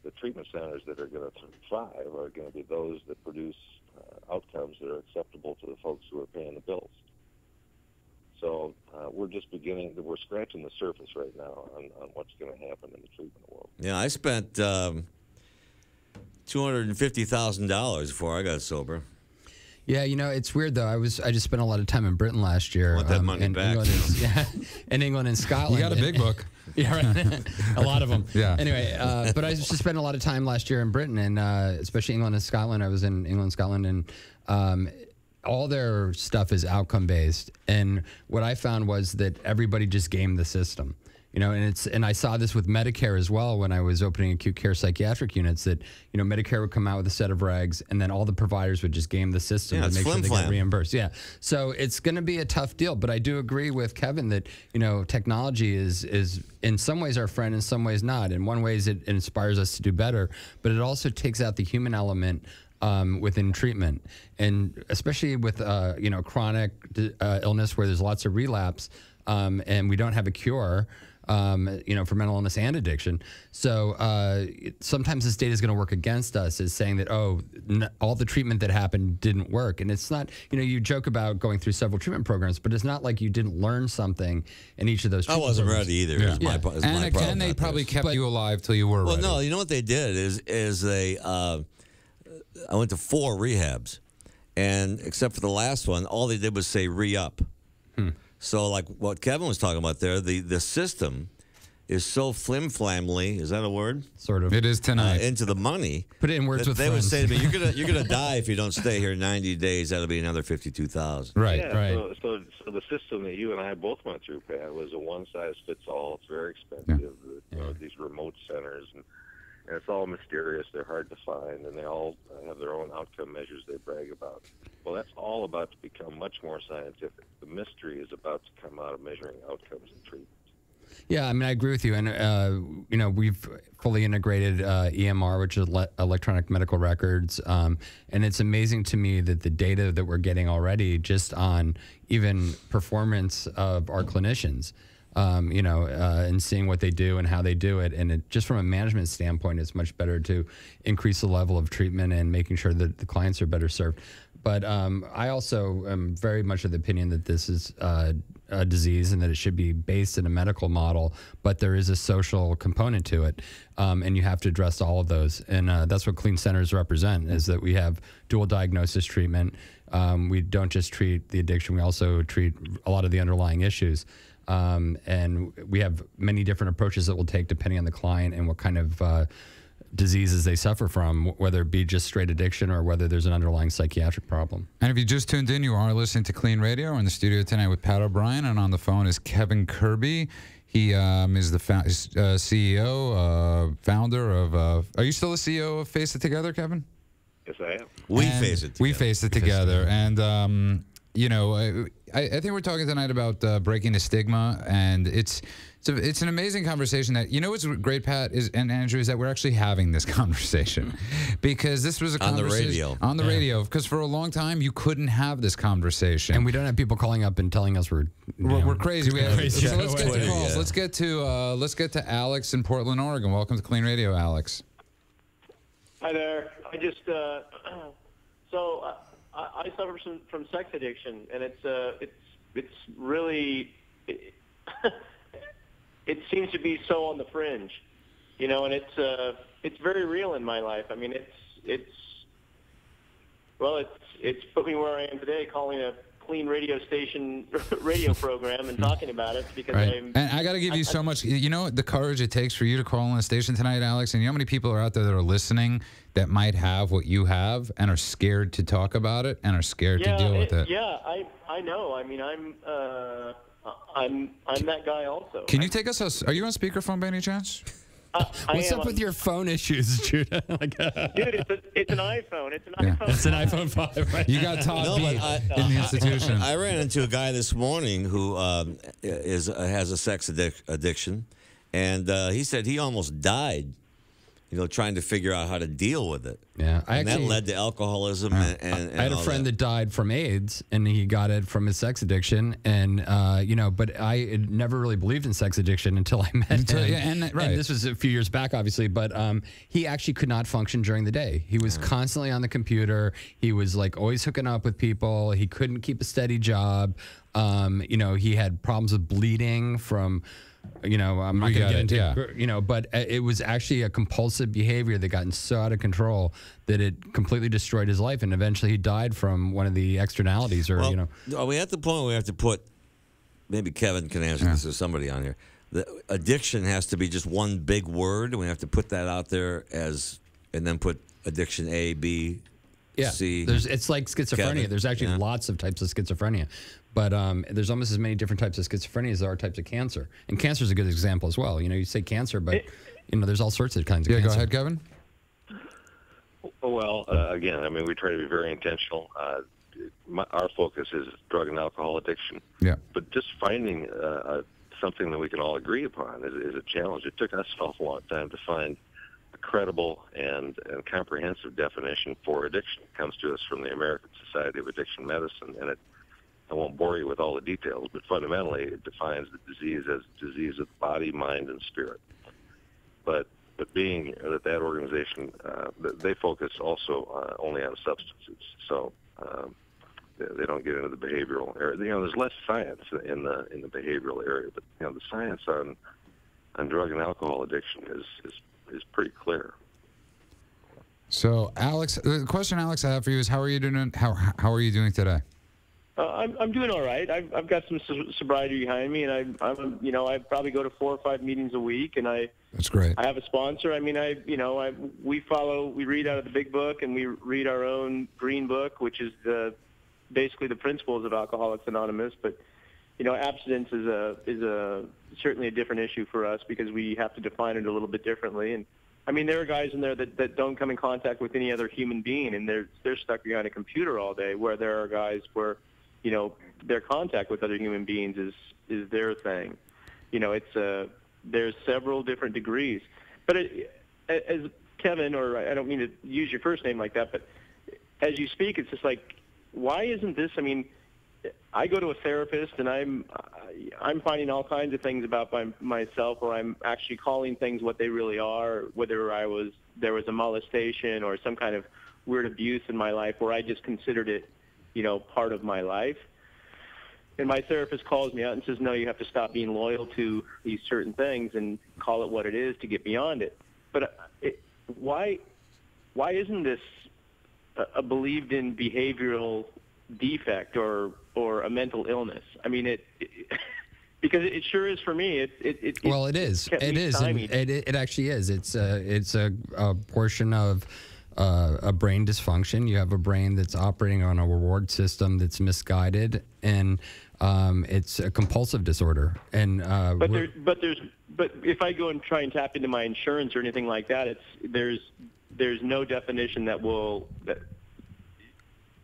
Speaker 7: the treatment centers that are going to thrive are going to be those that produce outcomes that are acceptable to the folks who are paying the bills. So we're just we're scratching the surface right now on what's going to happen in the treatment world.
Speaker 4: Yeah, I spent $250,000 before I got sober.
Speaker 3: Yeah, it's weird though. I just spent a lot of time in Britain last year.
Speaker 4: I want that money back.
Speaker 3: In England and Scotland.
Speaker 2: You got a big book.
Speaker 3: Yeah, right. A lot of them.
Speaker 2: Yeah.
Speaker 3: Anyway, but I just spent a lot of time last year in Britain, and especially England and Scotland. I was in England and Scotland, and all their stuff is outcome based. And what I found was that everybody just gamed the system. And I saw this with Medicare as well when I was opening acute care psychiatric units, that, Medicare would come out with a set of regs and then all the providers would just game the system to make sure they get reimbursed. Yeah. So it's going to be a tough deal, but I do agree with Kevin that, technology is in some ways our friend, in some ways not. In one ways it inspires us to do better, but it also takes out the human element within treatment. And especially with, chronic illness where there's lots of relapse and we don't have a cure, for mental illness and addiction. So sometimes this data is going to work against us, is saying that, all the treatment that happened didn't work. And it's not, you joke about going through several treatment programs, but it's not like you didn't learn something in each of those treatment
Speaker 4: I wasn't
Speaker 3: programs.
Speaker 4: ready either.
Speaker 2: Yeah.
Speaker 4: Is my problem.
Speaker 2: And they probably kept you alive till you were
Speaker 4: Well,
Speaker 2: ready.
Speaker 4: no, you know what they did is they, I went to 4 rehabs, and except for the last one, all they did was say re-up. So like what Kevin was talking about there, the system is so flim-flamly, is that a word?
Speaker 3: Sort of.
Speaker 2: It is tonight.
Speaker 4: Into the money.
Speaker 3: Put it in words with
Speaker 4: They would
Speaker 3: friends.
Speaker 4: say to me, you're gonna die if you don't stay here 90 days. That'll be another 52,000.
Speaker 2: Right.
Speaker 7: Yeah,
Speaker 3: right.
Speaker 7: So the system that you and I both went through, Pat, was a one-size-fits-all. It's very expensive. These remote centers, and it's all mysterious. They're hard to find, and they all have their own outcome measures they brag about. Well, that's all about to become much more scientific. The mystery is about to come out of measuring outcomes and treatment.
Speaker 3: Yeah, I mean, I agree with you. And, we've fully integrated EMR, which is electronic medical records. And it's amazing to me that the data that we're getting already just on even performance of our clinicians, and seeing what they do and how they do it. And just from a management standpoint, it's much better to increase the level of treatment and making sure that the clients are better served. But I also am very much of the opinion that this is a disease and that it should be based in a medical model, but there is a social component to it, and you have to address all of those. And that's what clean centers represent, is that we have dual diagnosis treatment. We don't just treat the addiction, we also treat a lot of the underlying issues. And we have many different approaches that we'll take depending on the client and what kind of diseases they suffer from, whether it be just straight addiction or whether there's an underlying psychiatric problem.
Speaker 2: And if you just tuned in, you are listening to KLEAN Radio. We're in the studio tonight with Pat O'Brien, and on the phone is Kevin Kirby. He is the CEO, founder of... are you still the CEO of Face It Together, Kevin?
Speaker 7: Yes, I am.
Speaker 4: We face it together.
Speaker 2: We face it together. And, I think we're talking tonight about breaking the stigma, and it's an amazing conversation that, what's great, Pat, and Andrew, is that we're actually having this conversation, because this was a conversation on the radio, because for a long time you couldn't have this conversation,
Speaker 3: and we don't have people calling up and telling us we're
Speaker 2: crazy. So let's get to calls.
Speaker 4: Yeah.
Speaker 2: Let's get to Alex in Portland, Oregon. Welcome to KLEAN Radio, Alex.
Speaker 9: Hi there. I just I suffer from sex addiction, and it's really it seems to be so on the fringe, and it's very real in my life. I mean, it's put me where I am today, calling a KLEAN radio station radio program and talking about it, because
Speaker 2: and I got to give you so much, the courage it takes for you to call on the station tonight, Alex, and you know how many people are out there that are listening that might have what you have and are scared to talk about it and are scared to deal with it.
Speaker 9: Yeah, I know. I mean, I'm that guy also.
Speaker 2: Can you take us? Are you on speakerphone by any chance?
Speaker 3: What's up with your phone issues, Judah?
Speaker 9: Dude, it's an iPhone. It's an iPhone.
Speaker 3: It's an iPhone 5, right?
Speaker 2: You got Todd beat in the institution.
Speaker 4: I ran into a guy this morning who has a sex addiction, and he said he almost died, trying to figure out how to deal with it.
Speaker 3: Yeah,
Speaker 4: and that led to alcoholism. And
Speaker 3: I had a friend that died from AIDS, and he got it from his sex addiction. And but I had never really believed in sex addiction until I met him. And this was a few years back, obviously. But he actually could not function during the day. He was constantly on the computer. He was always hooking up with people. He couldn't keep a steady job. He had problems with bleeding from. I'm not going to get into but it was actually a compulsive behavior that got so out of control that it completely destroyed his life, and eventually he died from one of the externalities. Are It's like schizophrenia.
Speaker 4: Kevin.
Speaker 3: There's actually lots of types of schizophrenia. But there's almost as many different types of schizophrenia as there are types of cancer. And cancer is a good example as well. You say cancer, but there's all sorts of kinds of cancer.
Speaker 2: Go ahead, Kevin.
Speaker 7: Well, again, I mean, we try to be very intentional. Our focus is drug and alcohol addiction.
Speaker 2: Yeah.
Speaker 7: But just finding something that we can all agree upon is a challenge. It took us an awful long time to find a credible and comprehensive definition for addiction. It comes to us from the American Society of Addiction Medicine, and it I won't bore you with all the details, but fundamentally it defines the disease as disease of the body, mind, and spirit. But being that organization, they focus also only on substances. So they don't get into the behavioral area. There's less science in the behavioral area, but the science on drug and alcohol addiction is pretty clear.
Speaker 2: So, Alex, the question, Alex, I have for you is, how are you doing? How are you doing today?
Speaker 9: I'm doing all right. I've got some sobriety behind me, and I probably go to 4 or 5 meetings a week, and
Speaker 2: That's great.
Speaker 9: I have a sponsor. I mean, we read out of the big book, and we read our own green book, which is basically the principles of Alcoholics Anonymous. But abstinence is certainly a different issue for us because we have to define it a little bit differently. And I mean, there are guys in there that don't come in contact with any other human being, and they're stuck behind a computer all day. Where there are guys where their contact with other human beings is their thing. There's several different degrees. But as Kevin, or I don't mean to use your first name like that, but as you speak, it's just like, why isn't this? I mean, I go to a therapist, and I'm finding all kinds of things about myself, or I'm actually calling things what they really are, whether there was a molestation or some kind of weird abuse in my life where I just considered it, part of my life. And my therapist calls me out and says, no, you have to stop being loyal to these certain things and call it what it is to get beyond it. But why isn't this a believed in behavioral defect or a mental illness? I mean, because it sure is for me.
Speaker 3: Well, it is. It is. It actually is. It's a portion of a brain dysfunction. You have a brain that's operating on a reward system that's misguided, and it's a compulsive disorder. And
Speaker 9: but if I go and try and tap into my insurance or anything like that, there's no definition that will.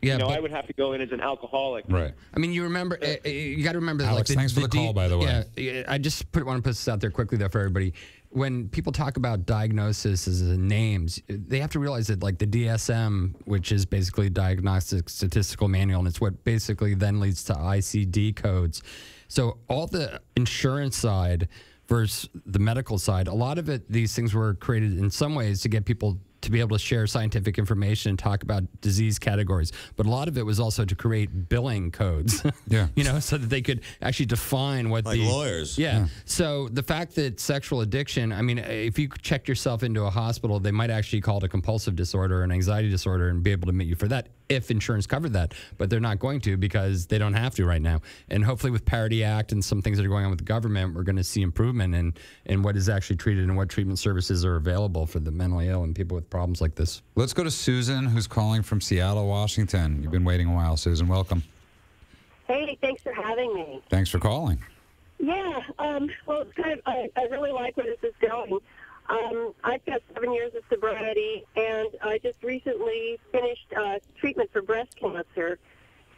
Speaker 9: I would have to go in as an alcoholic.
Speaker 2: Right.
Speaker 3: I mean, you remember, you got to remember.
Speaker 2: Alex, thanks for the call, by the way.
Speaker 3: Yeah, I just want to put this out there quickly, though, for everybody. When people talk about diagnoses as names, they have to realize that, like, the DSM, which is basically Diagnostic Statistical Manual, and it's what basically then leads to ICD codes. So all the insurance side versus the medical side, a lot of it, these things were created in some ways to get people to be able to share scientific information and talk about disease categories. But a lot of it was also to create billing codes, so that they could actually define what
Speaker 4: like lawyers.
Speaker 3: Yeah. So the fact that sexual addiction, I mean, if you checked yourself into a hospital, they might actually call it a compulsive disorder, an anxiety disorder, and be able to admit you for that if insurance covered that. But they're not going to because they don't have to right now. And hopefully with Parity Act and some things that are going on with the government, we're going to see improvement in what is actually treated and what treatment services are available for the mentally ill and people with problems like this.
Speaker 2: Let's go to Susan, who's calling from Seattle, Washington. You've been waiting a while, Susan. Welcome.
Speaker 10: Hey, thanks for having me.
Speaker 2: Thanks for calling.
Speaker 10: Yeah, well, it's kind of, I really like where this is going. I've got 7 years of sobriety, and I just recently finished treatment for breast cancer.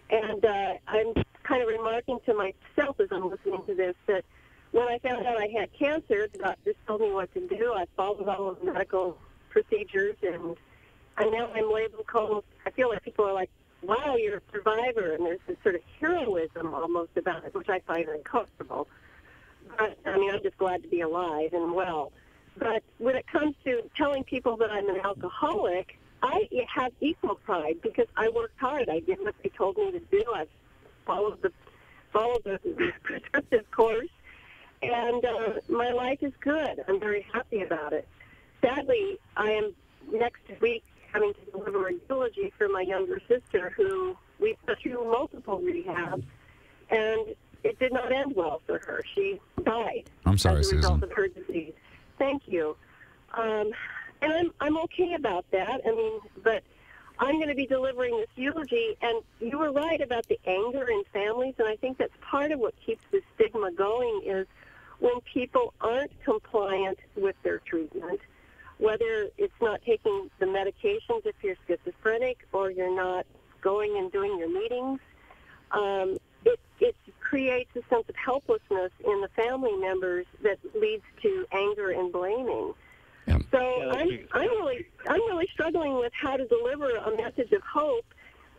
Speaker 10: And I'm kind of remarking to myself as I'm listening to this that when I found out I had cancer, the doctors told me what to do. I followed all of the medical procedures, and now I'm labeled almost, I feel like people are like, wow, you're a survivor, and there's this sort of heroism almost about it, which I find uncomfortable. But, I mean, I'm just glad to be alive and well. But when it comes to telling people that I'm an alcoholic, I have equal pride because I worked hard. I did what they told me to do. I followed the prescriptive course, and my life is good. I'm very happy about it. Sadly, I am next week having to deliver a eulogy for my younger sister who we put through multiple rehabs, and it did not end well for her. She died as a result of her disease. Thank you. And I'm okay about that. I mean, but I'm going to be delivering this eulogy, and you were right about the anger in families, and I think that's part of what keeps the stigma going is when people aren't compliant with their treatment, whether it's not taking the medications if you're schizophrenic or you're not going and doing your meetings, it creates a sense of helplessness in the family members that leads to anger and blaming. Yeah. So I'm really struggling with how to deliver a message of hope.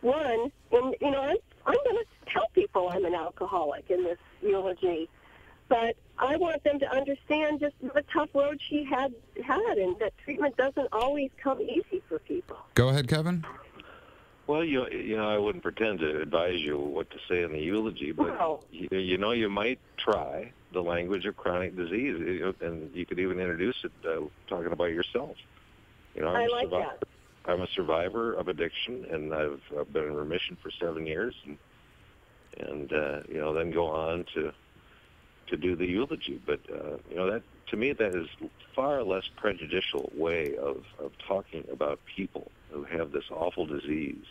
Speaker 10: One, and I'm going to tell people I'm an alcoholic in this eulogy. But I want them to understand just the tough road she had, and that treatment doesn't always come easy for people.
Speaker 2: Go ahead, Kevin.
Speaker 7: Well, you know, I wouldn't pretend to advise you what to say in the eulogy, but you might try the language of chronic disease, and you could even introduce it talking about yourself. You know,
Speaker 10: I like that.
Speaker 7: I'm a survivor of addiction, and I've been in remission for 7 years, and then go on to do the eulogy. But that, to me, that is far less prejudicial way of talking about people who have this awful disease.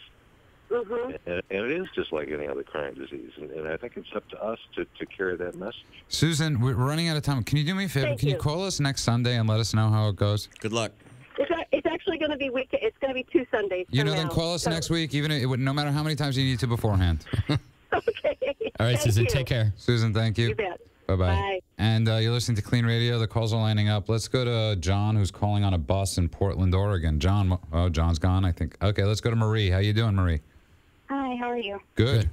Speaker 10: Mm-hmm.
Speaker 7: And it is just like any other chronic disease, and I think it's up to us to carry that message.
Speaker 2: Susan, we're running out of time. Can you do me a favor? Can you call us next Sunday and let us know how it goes?
Speaker 4: Good luck.
Speaker 10: It's actually going to be weekend. It's going to be 2 Sundays.
Speaker 2: Then call us next week, no matter how many times you need to beforehand.
Speaker 10: Okay.
Speaker 3: All right, Susan, take care.
Speaker 2: Susan, thank you.
Speaker 10: You bet.
Speaker 2: Bye-bye.
Speaker 10: Bye.
Speaker 2: And you're listening to KLEAN Radio. The calls are lining up. Let's go to John, who's calling on a bus in Portland, Oregon. John, John's gone, I think. Okay, let's go to Marie. How you doing, Marie?
Speaker 6: Hi, how are you?
Speaker 2: Good.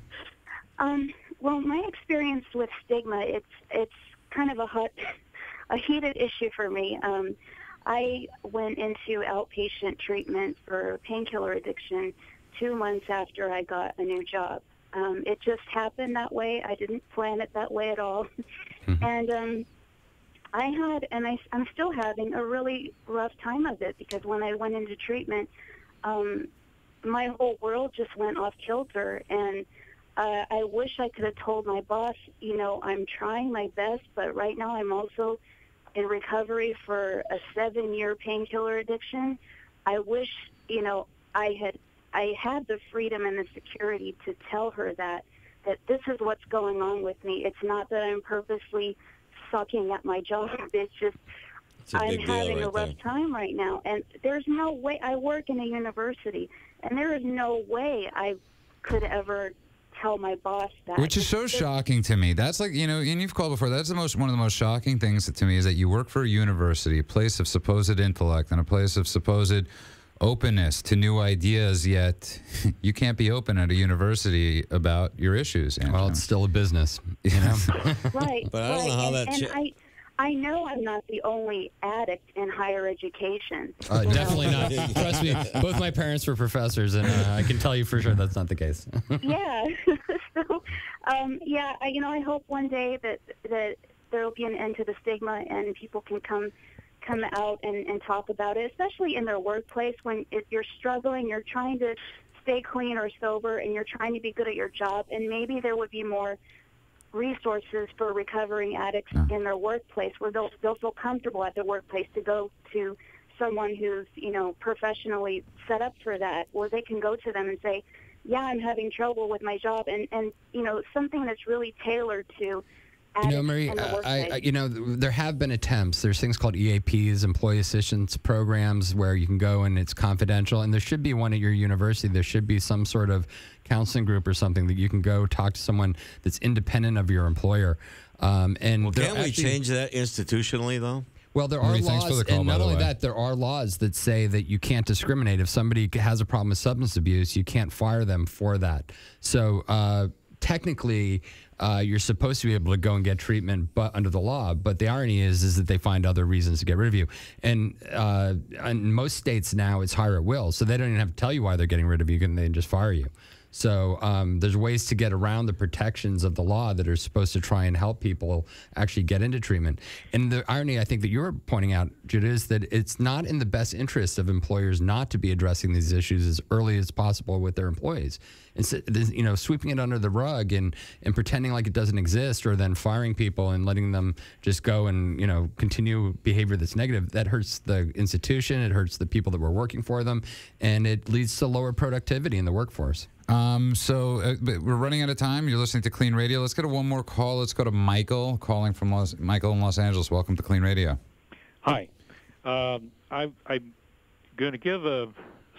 Speaker 6: Well, my experience with stigma, it's kind of a heated issue for me. I went into outpatient treatment for painkiller addiction 2 months after I got a new job. It just happened that way. I didn't plan it that way at all. And I'm still having a really rough time of it, because when I went into treatment, my whole world just went off kilter. And I wish I could have told my boss, I'm trying my best, but right now I'm also in recovery for a 7-year painkiller addiction. I wish, I had the freedom and the security to tell her that this is what's going on with me. It's not that I'm purposely sucking at my job. It's just I'm having a rough time right now. And there's no way. I work in a university, and there is no way I could ever tell my boss that.
Speaker 2: Which is so shocking to me. That's like, and you've called before, that's one of the most shocking things to me, is that you work for a university, a place of supposed intellect and a place of supposed openness to new ideas, yet you can't be open at a university about your issues. Angela.
Speaker 3: Well, it's still a business,
Speaker 6: Right.
Speaker 4: But I don't know how that.
Speaker 6: I know I'm not the only addict in higher education.
Speaker 3: Definitely not. Trust me, both my parents were professors, and I can tell you for sure that's not the case.
Speaker 6: Yeah. So, I hope one day that there will be an end to the stigma, and people can come out and talk about it, especially in their workplace when you're struggling, you're trying to stay clean or sober, and you're trying to be good at your job, and maybe there would be more resources for recovering addicts in their workplace, where they'll feel comfortable at their workplace to go to someone who's professionally set up for that, where they can go to them and say, yeah, I'm having trouble with my job, and something that's really tailored to
Speaker 3: Marie, there have been attempts. There's things called EAPs, employee assistance programs, where you can go and it's confidential. And there should be one at your university. There should be some sort of counseling group or something that you can go talk to someone that's independent of your employer.
Speaker 4: Can't we change that institutionally, though?
Speaker 3: Well, there are laws, and not only that, there are laws that say that you can't discriminate. If somebody has a problem with substance abuse, you can't fire them for that. So technically, you're supposed to be able to go and get treatment, but under the law. But the irony is that they find other reasons to get rid of you. And in most states now, it's hire at will, so they don't even have to tell you why they're getting rid of you, and they just fire you. So there's ways to get around the protections of the law that are supposed to try and help people actually get into treatment. And the irony, I think, that you're pointing out, Judah, is that it's not in the best interest of employers not to be addressing these issues as early as possible with their employees. Instead, sweeping it under the rug and pretending like it doesn't exist, or then firing people and letting them just go and continue behavior that's negative, that hurts the institution, it hurts the people that were working for them, and it leads to lower productivity in the workforce.
Speaker 2: So we're running out of time. You're listening to KLEAN Radio. Let's go to one more call. Let's go to Michael, calling from Michael in Los Angeles. Welcome to KLEAN Radio.
Speaker 11: Hi. I'm going to give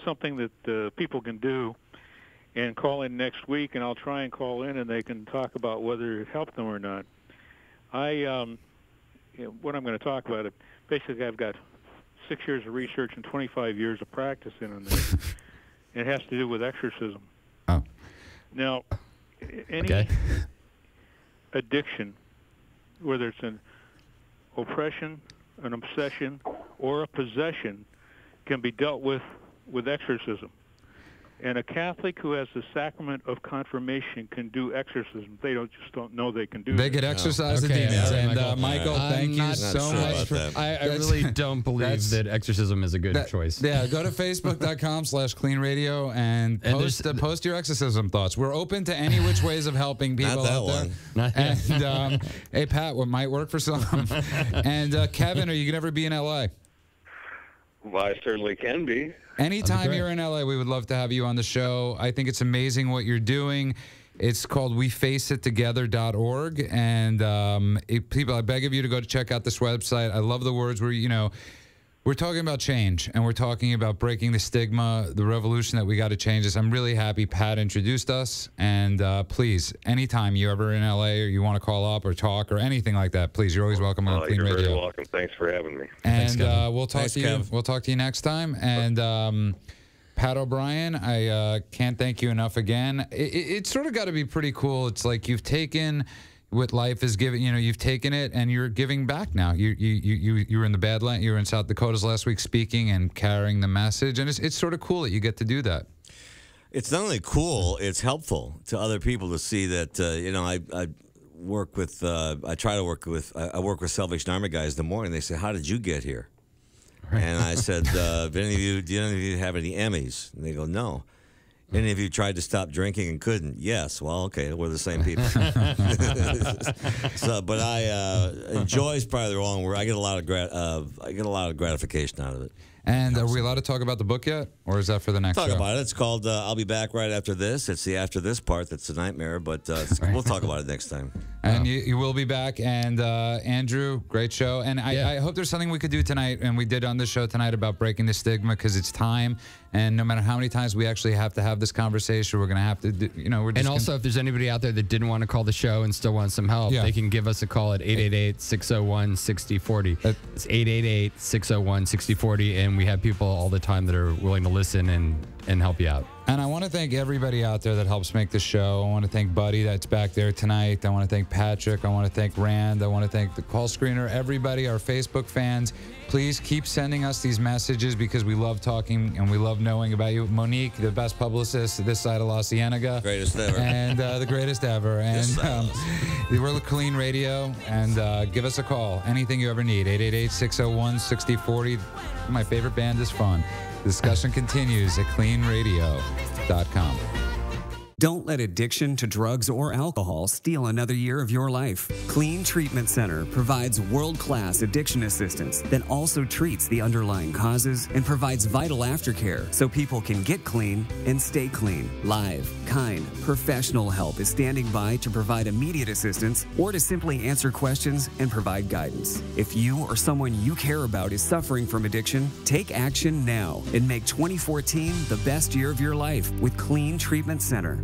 Speaker 11: something that people can do and call in next week, and I'll try and call in, and they can talk about whether it helped them or not. What I'm going to talk about, basically I've got 6 years of research and 25 years of practice in this. It has to do with exorcism.
Speaker 2: Oh.
Speaker 11: Now, any addiction, whether it's an oppression, an obsession, or a possession, can be dealt with exorcism. And a Catholic who has the sacrament of confirmation can do exorcism. They just don't know they can do it.
Speaker 2: They could exorcise the demons. And Michael, thank you so much.
Speaker 3: I really don't believe that exorcism is a good choice.
Speaker 2: Yeah, go to facebook.com/KLEAN Radio and post your exorcism thoughts. We're open to any which ways of helping people out there. And hey, Pat, what might work for some? And Kevin, are you going to ever be in L.A.?
Speaker 12: Well, I certainly can be.
Speaker 2: Anytime you're in LA, we would love to have you on the show. I think it's amazing what you're doing. It's called WeFaceItTogether.org. And people, I beg of you to go to check out this website. I love the words where, we're talking about change, and we're talking about breaking the stigma, the revolution that we got to change this. I'm really happy Pat introduced us. And please, anytime you're ever in LA or you want to call up or talk or anything like that, please, you're always welcome on KLEAN Radio.
Speaker 12: You're very welcome. Thanks for having me.
Speaker 2: And we'll talk to you. Kev. We'll talk to you next time. And Pat O'Brien, I can't thank you enough again. It's sort of got to be pretty cool. It's like you've taken what life is giving, you've taken it and you're giving back now. You were in the Badlands, you were in South Dakotas last week speaking and carrying the message, and it's sort of cool that you get to do that.
Speaker 4: It's not only cool, it's helpful to other people to see that, I work with, I work with Salvation Army guys in the morning. They say, how did you get here? Right. And I said, do any of you have any Emmys? And they go, no. Any of you tried to stop drinking and couldn't? Yes. Well, okay, we're the same people. But enjoy is probably the wrong word. I get a lot of gratification out of it.
Speaker 2: And are we allowed to talk about the book yet, or is that for the next show?
Speaker 4: Talk about it. It's called I'll Be Back Right After This. It's the after this part that's a nightmare, but we'll talk about it next time.
Speaker 2: And you will be back. And Andrew, great show. And I hope there's something we could do tonight, and we did on this show tonight, about breaking the stigma, because it's time. And no matter how many times we actually have to have this conversation, we're going to have to do, we're just.
Speaker 3: And also, if there's anybody out there that didn't want to call the show and still wants some help, they can give us a call at 888-601-6040. It's 888-601-6040, and we have people all the time that are willing to listen and help you out.
Speaker 2: And I want to thank everybody out there that helps make the show. I want to thank Buddy that's back there tonight. I want to thank Patrick. I want to thank Rand. I want to thank the call screener, everybody, our Facebook fans. Please keep sending us these messages because we love talking and we love knowing about you. Monique, the best publicist this side of La Cienega.
Speaker 4: Greatest ever.
Speaker 2: And the greatest ever. And we're KLEAN Radio, and give us a call. Anything you ever need. 888-601-6040. My favorite band is fun. Discussion continues at KLEANRadio.com.
Speaker 1: Don't let addiction to drugs or alcohol steal another year of your life. KLEAN Treatment Center provides world-class addiction assistance that also treats the underlying causes and provides vital aftercare so people can get clean and stay clean. Live, kind, professional help is standing by to provide immediate assistance or to simply answer questions and provide guidance. If you or someone you care about is suffering from addiction, take action now and make 2014 the best year of your life with KLEAN Treatment Center.